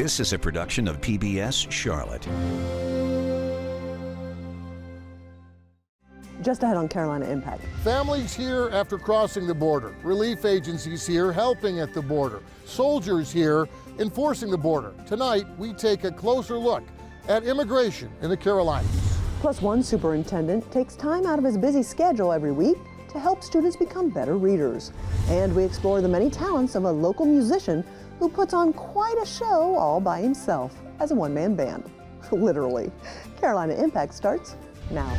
This is a production of PBS Charlotte. Just ahead on Carolina Impact. Families here after crossing the border. Relief agencies here helping at the border. Soldiers here enforcing the border. Tonight, we take a closer look at immigration in the Carolinas. Plus, one superintendent takes time out of his busy schedule every week to help students become better readers. And we explore the many talents of a local musician who puts on quite a show all by himself as a one-man band. Literally. Carolina Impact starts now.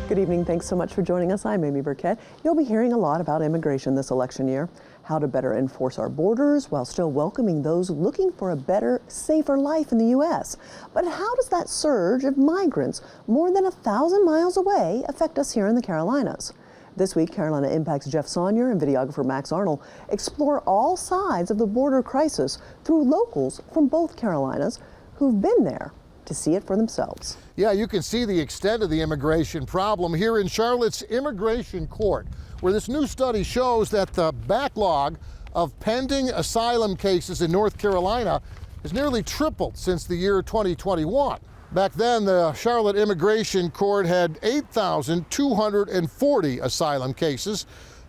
Good evening. Thanks so much for joining us. I'm Amy Burkett. You'll be hearing a lot about immigration this election year, how to better enforce our borders while still welcoming those looking for a better, safer life in the U.S. But how does that surge of migrants more than 1,000 miles away affect us here in the Carolinas? This week, Carolina Impact's Jeff Saunier and videographer Max Arnold explore all sides of the border crisis through locals from both Carolinas who've been there to see it for themselves. Yeah, you can see the extent of the immigration problem here in Charlotte's immigration court, where this new study shows that the backlog of pending asylum cases in North Carolina has nearly tripled since the year 2021. Back then, the Charlotte Immigration Court had 8,240 asylum cases,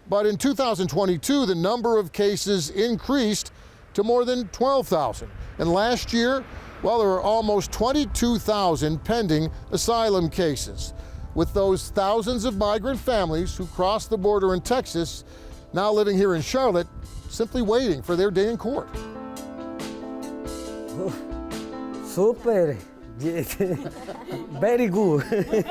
but in 2022, the number of cases increased to more than 12,000. And last year, well, there were almost 22,000 pending asylum cases, with those thousands of migrant families who crossed the border in Texas now living here in Charlotte, simply waiting for their day in court. Super. Very good.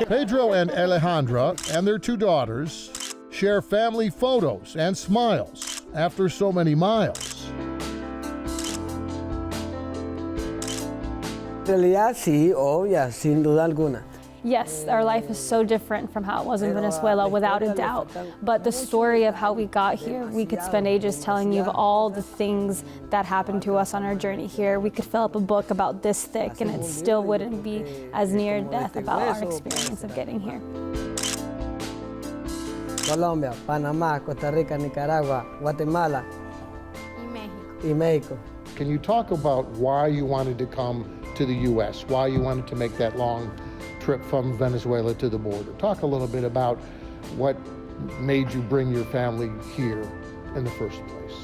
Pedro and Alejandra and their two daughters share family photos and smiles after so many miles. Realidad sí, obvia, sin duda alguna. Yes, our life is so different from how it was in Venezuela, without a doubt. But the story of how we got here, we could spend ages telling you of all the things that happened to us on our journey here. We could fill up a book about this thick and it still wouldn't be as near death about our experience of getting here. Colombia, Panamá, Costa Rica, Nicaragua, Guatemala, y Mexico. Can you talk about why you wanted to come to the U.S., why you wanted to make that long trip from Venezuela to the border? Talk a little bit about what made you bring your family here in the first place.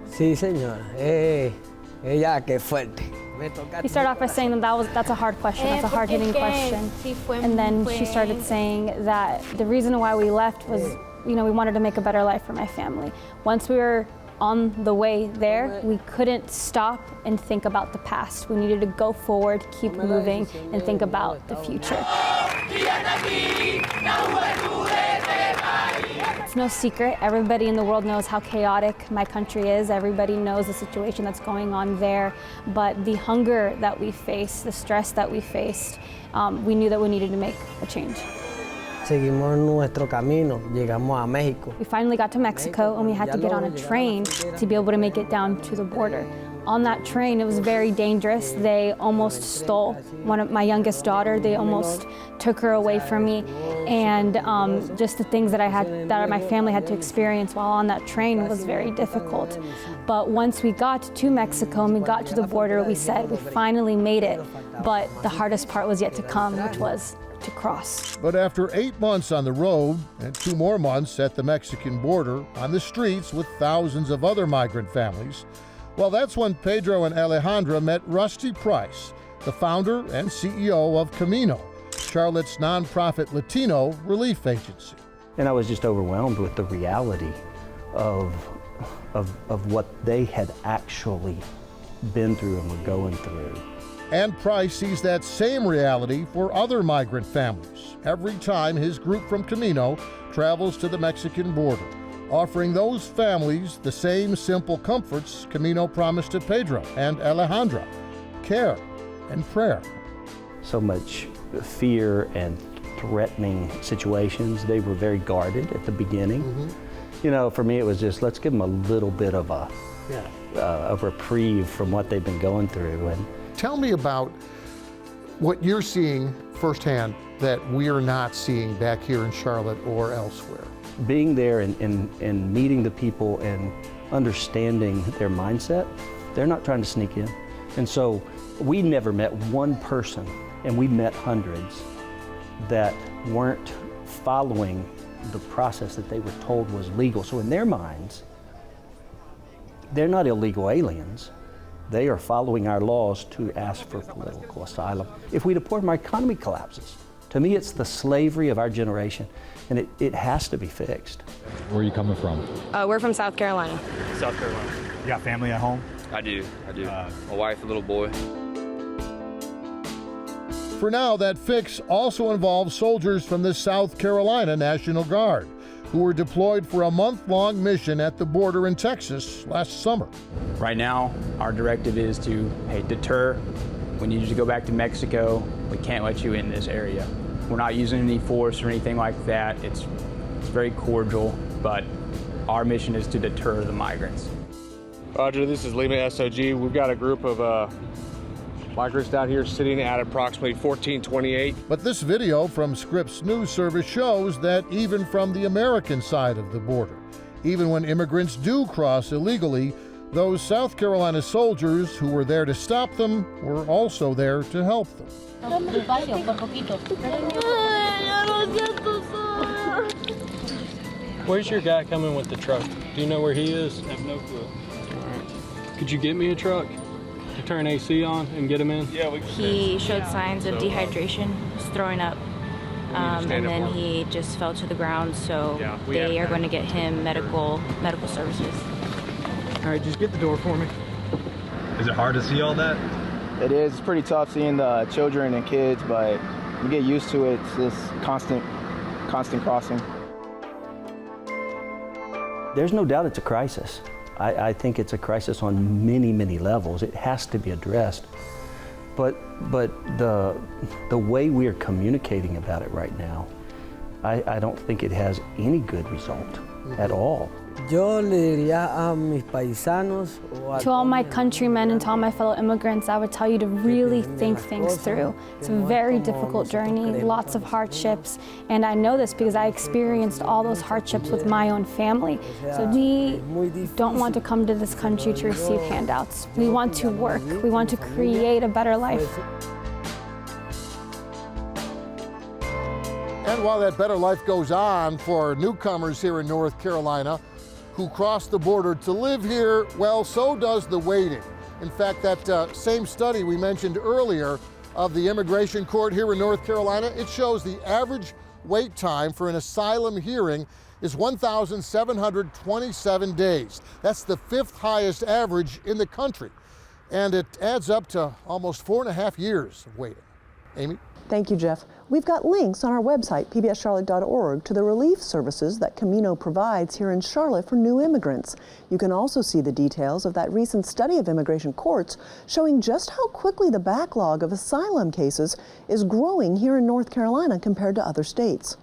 Sí, señora. Ella, qué fuerte. He started off by saying that's a hard question, that's a hard-hitting question. And then she started saying that the reason why we left was, we wanted to make a better life for my family. Once we were on the way there, we couldn't stop and think about the past. We needed to go forward, keep moving, and think about the future. It's no secret. Everybody in the world knows how chaotic my country is. Everybody knows the situation that's going on there. But the hunger that we face, the stress that we faced, we knew that we needed to make a change. Seguimos nuestro camino, llegamos a México. We finally got to Mexico and we had to get on a train to be able to make it down to the border. On that train, it was very dangerous. They almost stole one of my youngest daughter. They almost took her away from me. And just the things that my family had to experience while on that train was very difficult. But once we got to Mexico and we got to the border, we said we finally made it. But the hardest part was yet to come, which was to cross. But after 8 months on the road and 2 more months at the Mexican border on the streets with thousands of other migrant families, well, that's when Pedro and Alejandra met Rusty Price, the founder and CEO of Camino, Charlotte's nonprofit Latino relief agency. And I was just overwhelmed with the reality of what they had actually been through and were going through. And Price sees that same reality for other migrant families every time his group from Camino travels to the Mexican border, offering those families the same simple comforts Camino promised to Pedro and Alejandra: care and prayer. So much fear and threatening situations. They were very guarded at the beginning. Mm-hmm. For me, it was just, let's give them a little bit of a reprieve from what they've been going through. And tell me about what you're seeing firsthand that we're not seeing back here in Charlotte or elsewhere? Being there and meeting the people and understanding their mindset, they're not trying to sneak in. And so we never met one person, and we met hundreds, that weren't following the process that they were told was legal. So in their minds, they're not illegal aliens. They are following our laws to ask for political asylum. If we deport them, our economy collapses. To me, it's the slavery of our generation, and it has to be fixed. Where are you coming from? We're from South Carolina. South Carolina. You got family at home? I do. A wife, a little boy. For now, that fix also involves soldiers from the South Carolina National Guard, who were deployed for a month-long mission at the border in Texas last summer. Right now, our directive is to, hey, deter. We need you to go back to Mexico. We can't let you in this area. We're not using any force or anything like that. It's very cordial, but our mission is to deter the migrants. Roger, this is Lima SOG. We've got a group of migrants down here sitting at approximately 1428. But this video from Scripps News Service shows that even from the American side of the border, even when immigrants do cross illegally, those South Carolina soldiers who were there to stop them were also there to help them. Where's your guy coming with the truck? Do you know where he is? I have no clue. Could you get me a truck to turn AC on and get him in? Yeah, we can. He showed signs of dehydration, was throwing up, and then he just fell to the ground, so they are going to get him medical services. All right, just get the door for me. Is it hard to see all that? It is. It's pretty tough seeing the children and kids, but you get used to it. It's this constant crossing. There's no doubt it's a crisis. I think it's a crisis on many, many levels. It has to be addressed. But the way we are communicating about it right now, I don't think it has any good result at all. Yo le diría a mis paisanos To all my countrymen and to all my fellow immigrants, I would tell you to really think things through. It's a very difficult journey, lots of hardships, and I know this because I experienced all those hardships with my own family. So we don't want to come to this country to receive handouts. We want to work. We want to create a better life. And while that better life goes on for newcomers here in North Carolina who cross the border to live here, well, so does the waiting. In fact, that same study we mentioned earlier of the immigration court here in North Carolina, it shows the average wait time for an asylum hearing is 1,727 days. That's the 5th highest average in the country. And it adds up to almost 4.5 years of waiting. Amy? Thank you, Jeff. We've got links on our website, pbscharlotte.org, to the relief services that Camino provides here in Charlotte for new immigrants. You can also see the details of that recent study of immigration courts showing just how quickly the backlog of asylum cases is growing here in North Carolina compared to other states.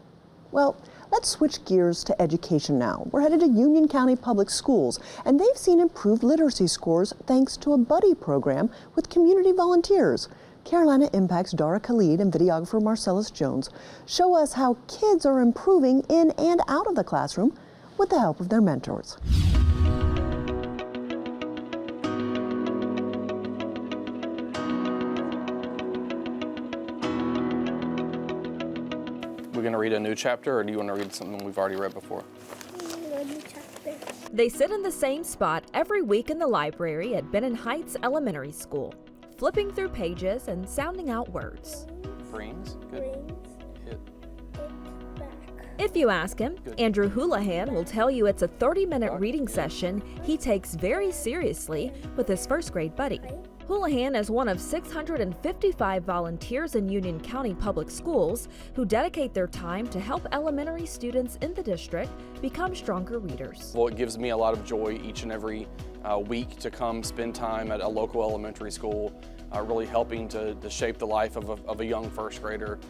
Well, let's switch gears to education now. We're headed to Union County Public Schools, and they've seen improved literacy scores thanks to a buddy program with community volunteers. Carolina Impact's Dara Khalid and videographer Marcellus Jones show us how kids are improving in and out of the classroom with the help of their mentors. We're going to read a new chapter, or do you want to read something we've already read before? They sit in the same spot every week in the library at Benton Heights Elementary School, flipping through pages and sounding out words. Brains. Good. Hit. If you ask him, Andrew Houlihan will tell you it's a 30-minute reading session he takes very seriously with his first grade buddy. Houlihan is one of 655 volunteers in Union County Public Schools who dedicate their time to help elementary students in the district become stronger readers. Well, it gives me a lot of joy each and every week to come spend time at a local elementary school, really helping to shape the life of a young first grader,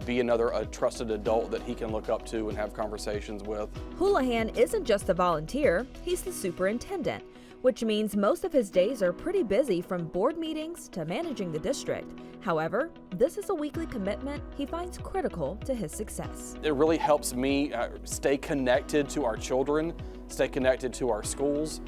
be a trusted adult that he can look up to and have conversations with. Houlihan isn't just a volunteer, he's the superintendent, which means most of his days are pretty busy from board meetings to managing the district. However, this is a weekly commitment he finds critical to his success. It really helps me stay connected to our children, stay connected to our schools,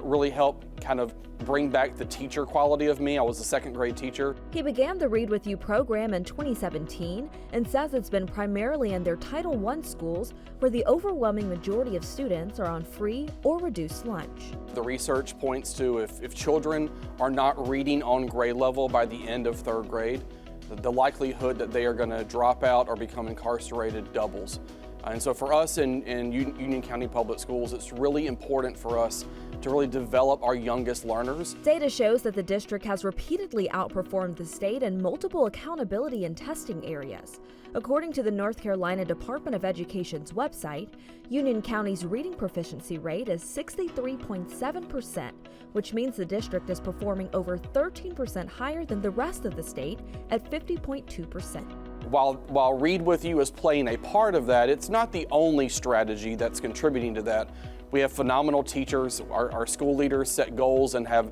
really help kind of bring back the teacher quality of me. I was a second grade teacher. He began the Read With You program in 2017 and says it's been primarily in their Title I schools where the overwhelming majority of students are on free or reduced lunch. The research points to if children are not reading on grade level by the end of third grade, the likelihood that they are going to drop out or become incarcerated doubles. And so for us in Union County Public Schools, it's really important for us to really develop our youngest learners. Data shows that the district has repeatedly outperformed the state in multiple accountability and testing areas. According to the North Carolina Department of Education's website, Union County's reading proficiency rate is 63.7%, which means the district is performing over 13% higher than the rest of the state at 50.2%. While Read With You is playing a part of that, it's not the only strategy that's contributing to that. We have phenomenal teachers. Our school leaders set goals and have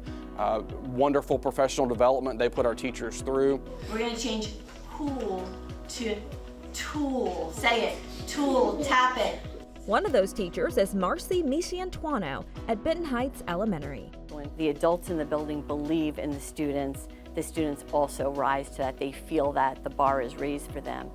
wonderful professional development they put our teachers through. We're going to change pool to tool. Say it. Tool. Tap it. One of those teachers is Marcy Michiantuano at Benton Heights Elementary. When the adults in the building believe in the students also rise to that. They feel that the bar is raised for them.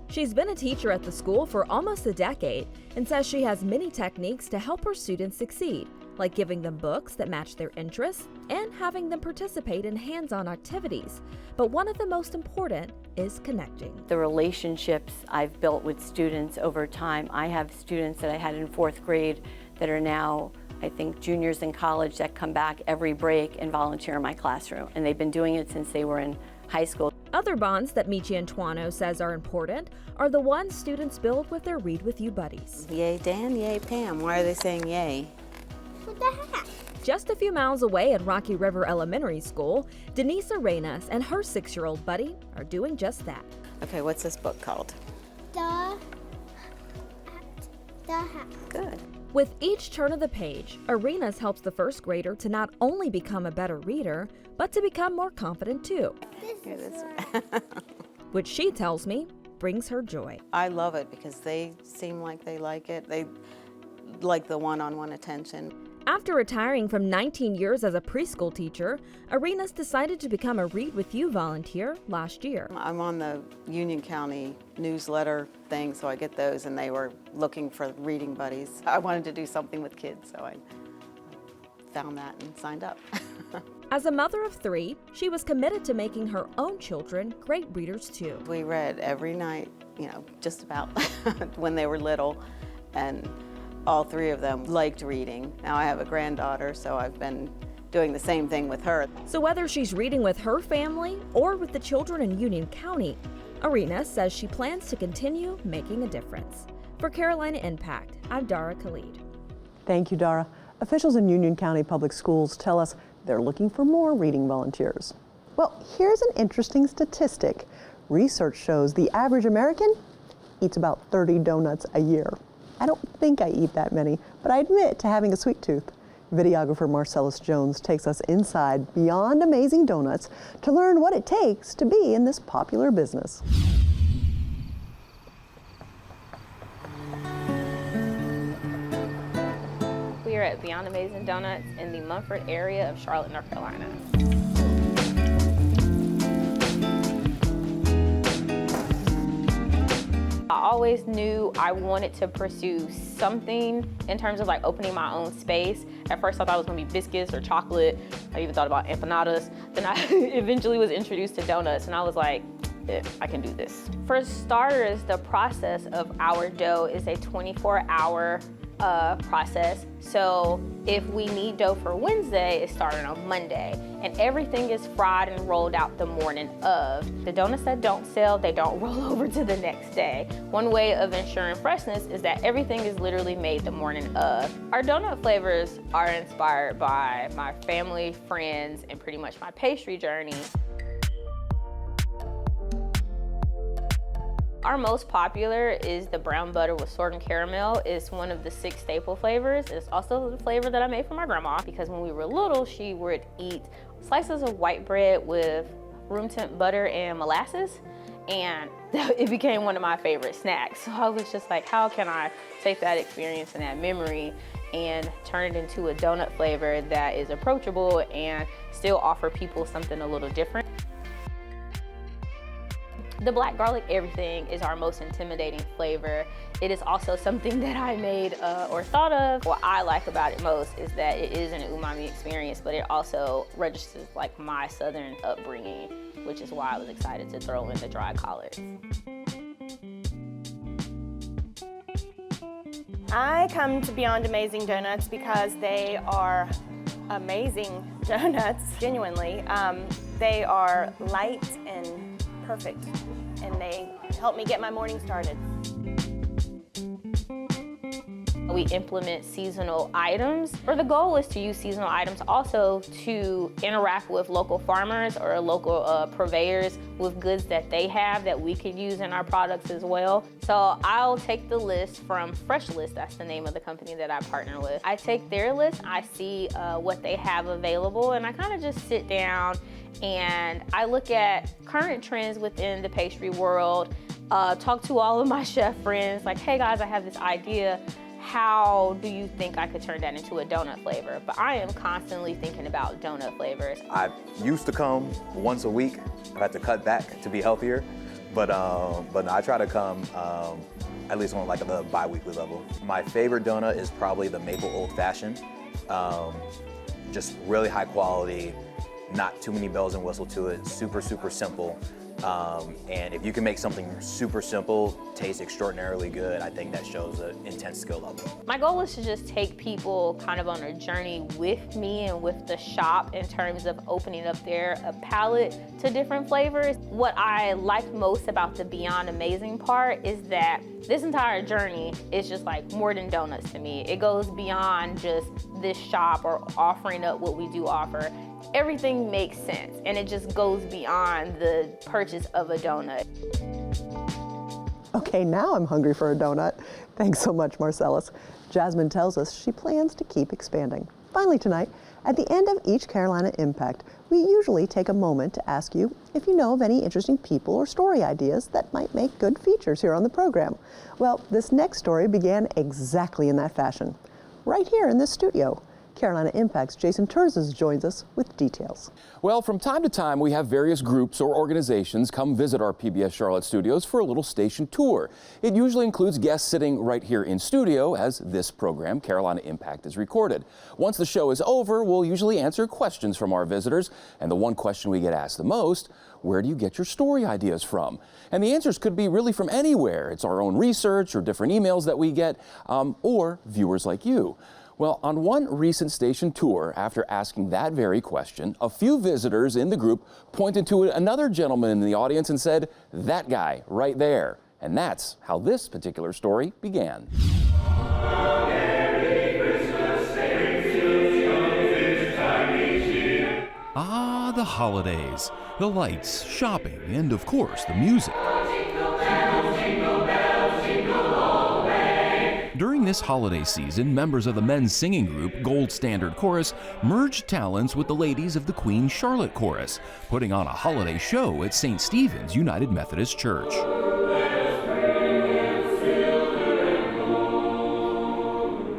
She's been a teacher at the school for almost a decade and says she has many techniques to help her students succeed, like giving them books that match their interests and having them participate in hands-on activities. But one of the most important is connecting. The relationships I've built with students over time. I have students that I had in 4th grade that are now, I think, juniors in college that come back every break and volunteer in my classroom. And they've been doing it since they were in high school. Other bonds that Michiantuano says are important are the ones students build with their Read With You buddies. Yay Dan, yay Pam. Why are they saying yay? What the heck? Just a few miles away at Rocky River Elementary School, Denise Arenas and her 6-year-old buddy are doing just that. Okay, what's this book called? The Hat. Good. With each turn of the page, Arenas helps the 1st grader to not only become a better reader, but to become more confident too. Which she tells me brings her joy. I love it because they seem like they like it. They like the one-on-one attention. After retiring from 19 years as a preschool teacher, Arenas decided to become a Read With You volunteer last year. I'm on the Union County newsletter thing, so I get those, and they were looking for reading buddies. I wanted to do something with kids, so I found that and signed up. As a mother of 3, she was committed to making her own children great readers too. We read every night, just about when they were little, and all 3 of them liked reading. Now I have a granddaughter, so I've been doing the same thing with her. So whether she's reading with her family or with the children in Union County, Arenas says she plans to continue making a difference. For Carolina Impact, I'm Dara Khalid. Thank you, Dara. Officials in Union County Public Schools tell us they're looking for more reading volunteers. Well, here's an interesting statistic. Research shows the average American eats about 30 donuts a year. I don't think I eat that many, but I admit to having a sweet tooth. Videographer Marcellus Jones takes us inside Beyond Amazing Donuts to learn what it takes to be in this popular business. We are at Beyond Amazing Donuts in the Munford area of Charlotte, North Carolina. I always knew I wanted to pursue something in terms of like opening my own space. At first I thought it was gonna be biscuits or chocolate. I even thought about empanadas. Then I eventually was introduced to donuts and I was like, I can do this. For starters, the process of our dough is a 24-hour process. So if we need dough for Wednesday, it's starting on Monday. And everything is fried and rolled out the morning of. The donuts that don't sell, they don't roll over to the next day. One way of ensuring freshness is that everything is literally made the morning of. Our donut flavors are inspired by my family, friends, and pretty much my pastry journey. Our most popular is the brown butter with sorghum caramel. It's one of the 6 staple flavors. It's also the flavor that I made for my grandma, because when we were little, she would eat slices of white bread with room temp butter and molasses, and it became one of my favorite snacks. So I was just like, how can I take that experience and that memory and turn it into a donut flavor that is approachable and still offer people something a little different. The black garlic everything is our most intimidating flavor. It is also something that I made or thought of. What I like about it most is that it is an umami experience, but it also registers like my Southern upbringing, which is why I was excited to throw in the dry collards. I come to Beyond Amazing Donuts because they are amazing donuts, genuinely. They are light and perfect, and they help me get my morning started. We implement seasonal items, or the goal is to use seasonal items also to interact with local farmers or local purveyors with goods that they have that we could use in our products as well. So I'll take the list from Fresh List, that's the name of the company that I partner with. I take their list, I see what they have available, and I kind of just sit down and I look at current trends within the pastry world, talk to all of my chef friends, like, hey guys, I have this idea. How do you think I could turn that into a donut flavor? But I am constantly thinking about donut flavors. I used to come once a week. I've had to cut back to be healthier, but I try to come at least on like the bi-weekly level. My favorite donut is probably the maple old fashioned. Just really high quality, not too many bells and whistles to it, super, super simple. And if you can make something super simple taste extraordinarily good, I think that shows an intense skill level. My goal is to just take people kind of on a journey with me and with the shop in terms of opening up their palate to different flavors. What I like most about the Beyond Amazing part is that this entire journey is just like more than donuts to me. It goes beyond just this shop or offering up what we do offer. Everything makes sense, and it just goes beyond the purchase of a donut. Okay, now I'm hungry for a donut. Thanks so much, Marcellus. Jasmine tells us she plans to keep expanding. Finally tonight, at the end of each Carolina Impact, we usually take a moment to ask you if you know of any interesting people or story ideas that might make good features here on the program. Well, this next story began exactly in that fashion, right here in this studio. Carolina Impact's Jason Terzes joins us with details. Well, from time to time, we have various groups or organizations come visit our PBS Charlotte studios for a little station tour. It usually includes guests sitting right here in studio as this program, Carolina Impact, is recorded. Once the show is over, we'll usually answer questions from our visitors. And the one question we get asked the most, where do you get your story ideas from? And the answers could be really from anywhere. It's our own research or different emails that we get, or viewers like you. Well, on one recent station tour, after asking that very question, a few visitors in the group pointed to another gentleman in the audience and said, "That guy right there." And that's how this particular story began. Ah, the holidays, the lights, shopping, and of course the music. During this holiday season, members of the men's singing group Gold Standard Chorus merged talents with the ladies of the Queen Charlotte Chorus, putting on a holiday show at St. Stephen's United Methodist Church.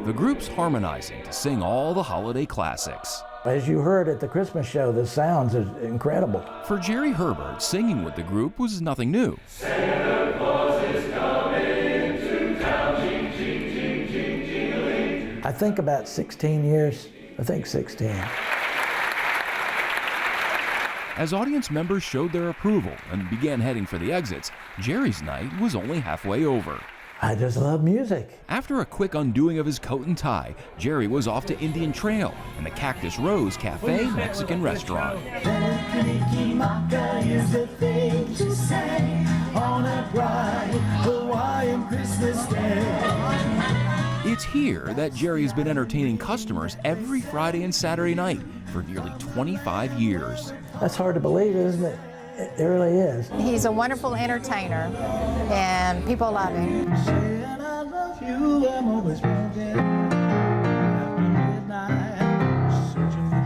The group's harmonizing to sing all the holiday classics. As you heard at the Christmas show, the sounds are incredible. For Jerry Herbert, singing with the group was nothing new. Santa Claus is coming to town. I think about 16 years. I think 16. As audience members showed their approval and began heading for the exits, Jerry's night was only halfway over. I just love music. After a quick undoing of his coat and tie, Jerry was off to Indian Trail and the Cactus Rose Cafe Mexican restaurant. Is the thing to say on a bright Hawaiian Christmas day. It's here that Jerry's been entertaining customers every Friday and Saturday night for nearly 25 years. That's hard to believe, isn't it? It really is. He's a wonderful entertainer, and people love him. Saying I love you, I'm always broken. After midnight, searching for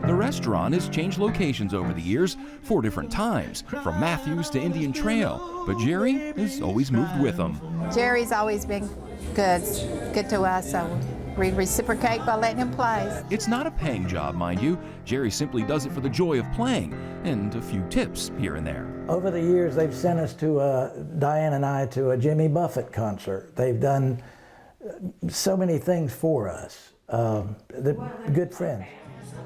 you. The restaurant has changed locations over the years 4 different times, from Matthews to Indian Trail, but Jerry has always moved with them. Jerry's always been good to us, so we reciprocate by letting him play. It's not a paying job, mind you. Jerry simply does it for the joy of playing and a few tips here and there. Over the years, they've sent us to, Diane and I, to a Jimmy Buffett concert. They've done so many things for us. They're good friends.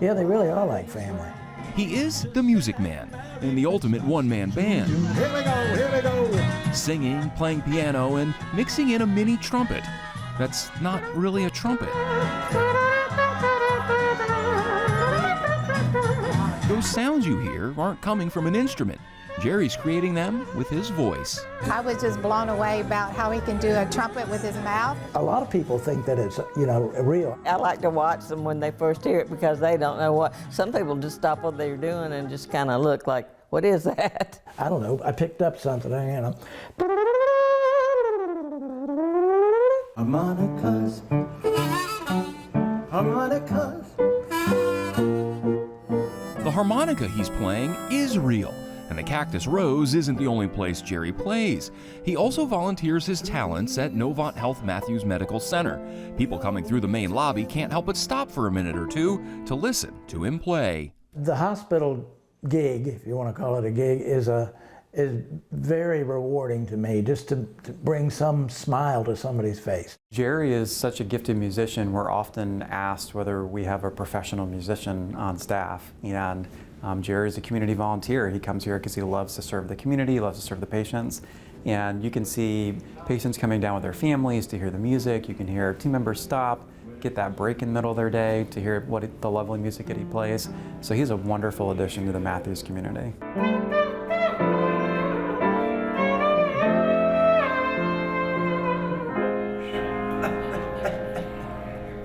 Yeah, they really are like family. He is the music man in the ultimate one-man band. Here we go, here we go. Singing, playing piano, and mixing in a mini trumpet. That's not really a trumpet. Those sounds you hear aren't coming from an instrument. Jerry's creating them with his voice. I was just blown away about how he can do a trumpet with his mouth. A lot of people think that it's, real. I like to watch them when they first hear it because they don't know what. Some people just stop what they're doing and just kind of look like, what is that? I don't know. I picked up something, Harmonicas, harmonicas. The harmonica he's playing is real, and the Cactus Rose isn't the only place Jerry plays. He also volunteers his talents at Novant Health Matthews Medical Center. People coming through the main lobby can't help but stop for a minute or two to listen to him play. The hospital gig, if you want to call it a gig, is very rewarding to me, just to bring some smile to somebody's face. Jerry is such a gifted musician. We're often asked whether we have a professional musician on staff, and Jerry is a community volunteer. He comes here because he loves to serve the community, he loves to serve the patients, and you can see patients coming down with their families to hear the music. You can hear team members stop, get that break in the middle of their day to hear the lovely music that he plays. So he's a wonderful addition to the Matthews community.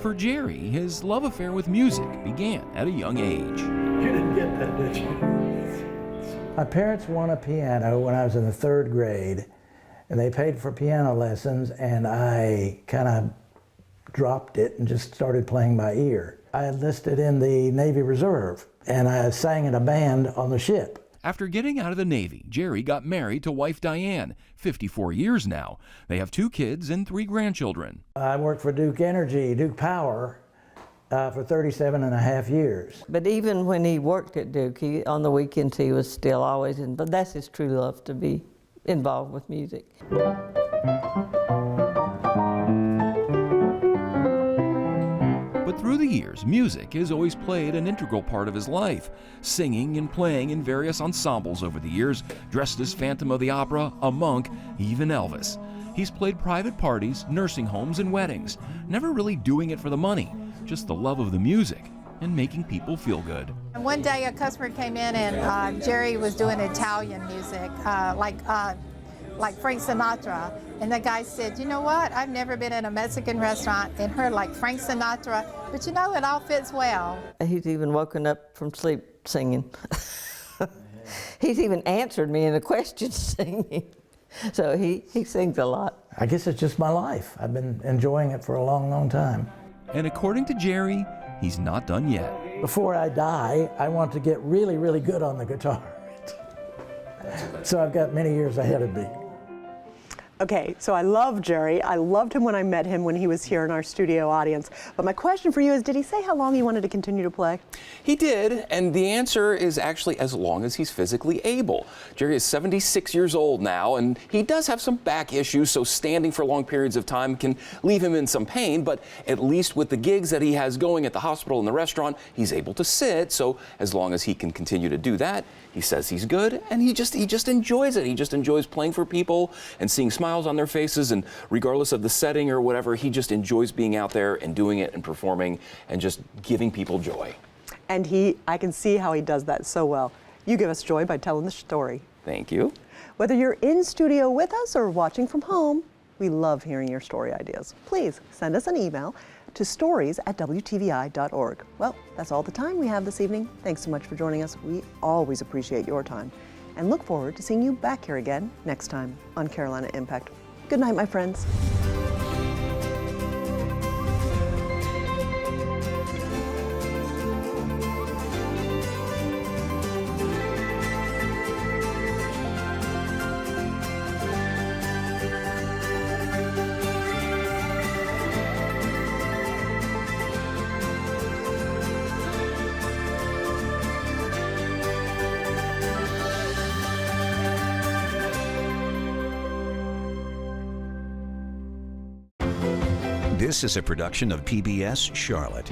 For Jerry, his love affair with music began at a young age. You didn't get that, did you? My parents won a piano when I was in the 3rd grade, and they paid for piano lessons, and I kind of dropped it and just started playing by ear. I enlisted in the Navy Reserve, and I sang in a band on the ship. After getting out of the Navy, Jerry got married to wife Diane, 54 years now. They have 2 kids and 3 grandchildren. I worked for Duke Power, for 37 and a half years. But even when he worked at Duke, on the weekends he was still always in, but that's his true love, to be involved with music. But through the years, music has always played an integral part of his life, singing and playing in various ensembles over the years, dressed as Phantom of the Opera, a monk, even Elvis. He's played private parties, nursing homes, and weddings, never really doing it for the money, just the love of the music and making people feel good. And one day a customer came in and Jerry was doing Italian music, like Frank Sinatra. And the guy said, you know what, I've never been in a Mexican restaurant and heard like Frank Sinatra, but you know, it all fits well. He's even woken up from sleep singing. He's even answered me in a question singing. So he sings a lot. I guess it's just my life. I've been enjoying it for a long, long time. And according to Jerry, he's not done yet. Before I die, I want to get really, really good on the guitar. So I've got many years ahead of me. Okay, so I love Jerry. I loved him when I met him when he was here in our studio audience. But my question for you is, did he say how long he wanted to continue to play? He did, and the answer is actually as long as he's physically able. Jerry is 76 years old now, and he does have some back issues, so standing for long periods of time can leave him in some pain, but at least with the gigs that he has going at the hospital and the restaurant, he's able to sit, so as long as he can continue to do that, he says he's good, and he just enjoys it. He just enjoys playing for people and seeing smiles on their faces, and regardless of the setting or whatever, he just enjoys being out there and doing it and performing and just giving people joy. And I can see how he does that so well. You give us joy by telling the story. Thank you. Whether you're in studio with us or watching from home, we love hearing your story ideas. Please send us an email, to stories@WTVI.org. Well, that's all the time we have this evening. Thanks so much for joining us. We always appreciate your time and look forward to seeing you back here again next time on Carolina Impact. Good night, my friends. This is a production of PBS Charlotte.